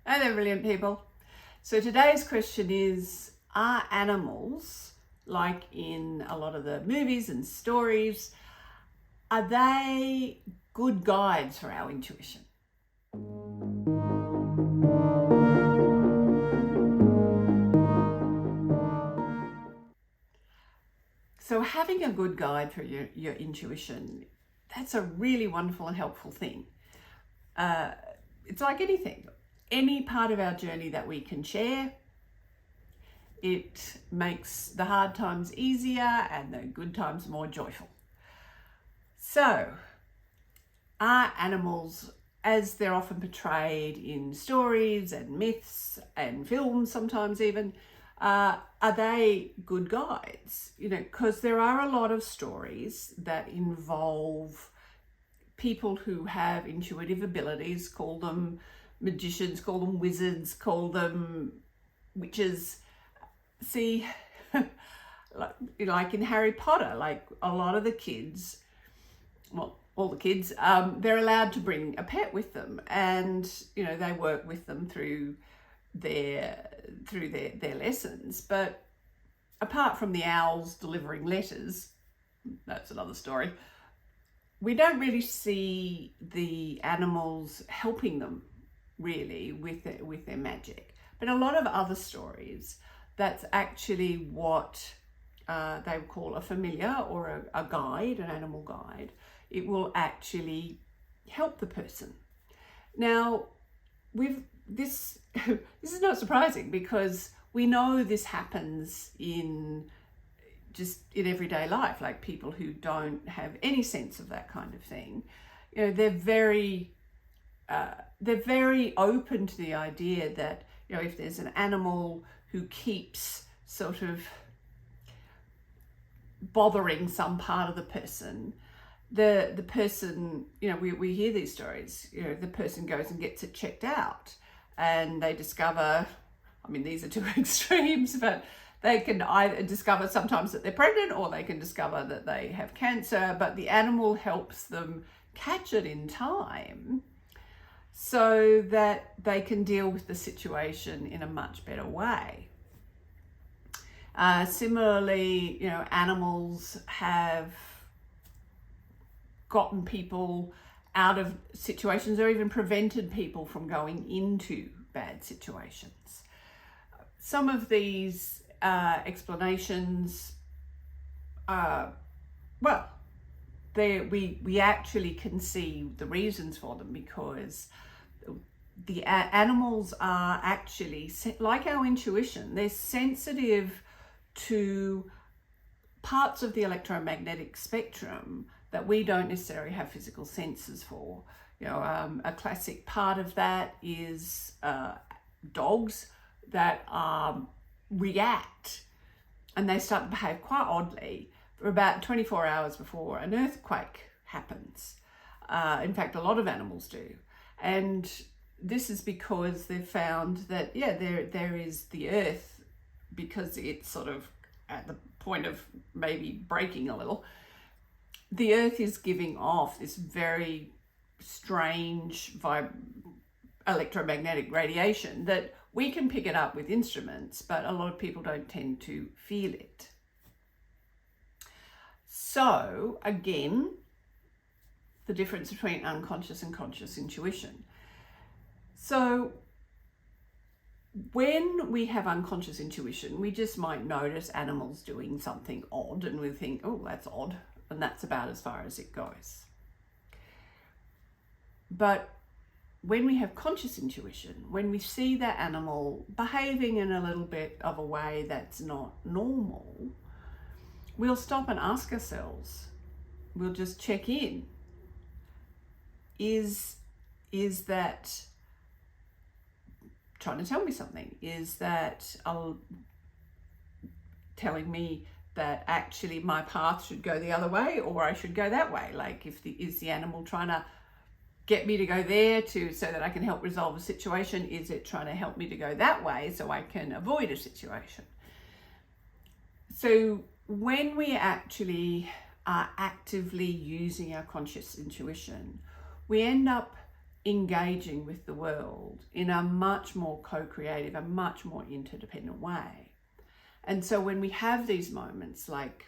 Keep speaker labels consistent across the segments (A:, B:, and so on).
A: Hi there, brilliant people. So today's question is, are animals, like in a lot of the movies and stories, are they good guides for our intuition? So having a good guide for your intuition, that's a really wonderful and helpful thing. It's like anything, any part of our journey that we can share, it makes the hard times easier and the good times more joyful. So, are animals, as they're often portrayed in stories and myths and films sometimes even, are they good guides? Because there are a lot of stories that involve people who have intuitive abilities, call them magicians, call them wizards, call them witches. See, like in Harry Potter, like a lot of the kids, well, all the kids, they're allowed to bring a pet with them, and they work with them through their lessons. But apart from the owls delivering letters, that's another story. We don't really see the animals helping them really with their magic. But a lot of other stories, that's actually what they would call a familiar or a guide, an animal guide. It will actually help the person. Now, this is not surprising, because we know this happens in everyday life, like people who don't have any sense of that kind of thing. They're very open to the idea that if there's an animal who keeps sort of bothering some part of the person, the person, we hear these stories, the person goes and gets it checked out, and they discover, these are two extremes, but they can either discover sometimes that they're pregnant, or they can discover that they have cancer, but the animal helps them catch it in time so that they can deal with the situation in a much better way. Similarly, animals have gotten people out of situations, or even prevented people from going into bad situations. Some of these explanations, we actually can see the reasons for them, because the animals are actually, like our intuition, they're sensitive to parts of the electromagnetic spectrum that we don't necessarily have physical senses for. A classic part of that is dogs that react, and they start to behave quite oddly for about 24 hours before an earthquake happens. In fact, a lot of animals do. And this is because they've found that, there is the earth, because it's sort of at the point of maybe breaking a little. The earth is giving off this very strange electromagnetic radiation that we can pick it up with instruments, but a lot of people don't tend to feel it. So again, the difference between unconscious and conscious intuition. So when we have unconscious intuition, we just might notice animals doing something odd, and we think, oh, that's odd, and that's about as far as it goes. But when we have conscious intuition, when we see that animal behaving in a little bit of a way that's not normal, we'll stop and ask ourselves, we'll just check in. Is that trying to tell me something? Is that telling me that actually my path should go the other way, or I should go that way? Like, is the animal trying to get me to go there so that I can help resolve a situation? Is it trying to help me to go that way so I can avoid a situation? So when we actually are actively using our conscious intuition, we end up engaging with the world in a much more co-creative, a much more interdependent way. And so when we have these moments like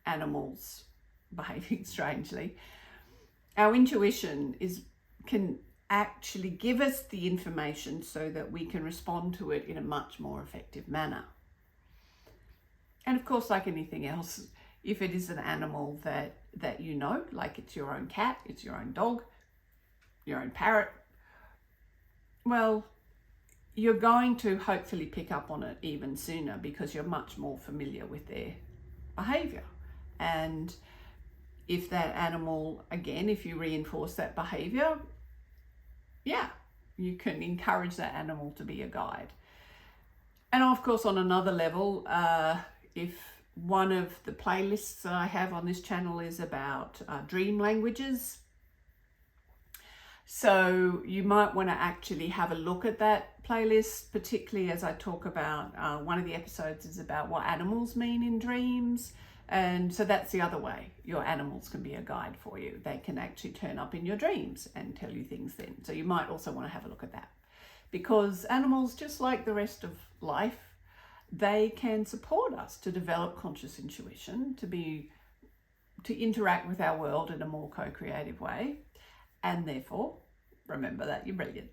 A: animals behaving strangely, our intuition can actually give us the information so that we can respond to it in a much more effective manner. And of course, like anything else, if it is an animal that you know, like it's your own cat, it's your own dog, your own parrot, well, you're going to hopefully pick up on it even sooner because you're much more familiar with their behavior. And if that animal, again, if you reinforce that behavior, yeah, you can encourage that animal to be a guide. And of course, on another level, if one of the playlists that I have on this channel is about dream languages, so you might want to actually have a look at that playlist, particularly as I talk about, one of the episodes is about what animals mean in dreams. And so that's the other way. Your animals can be a guide for you. They can actually turn up in your dreams and tell you things then. So you might also want to have a look at that. Because animals, just like the rest of life, they can support us to develop conscious intuition, to interact with our world in a more co-creative way. And therefore, remember that you're brilliant.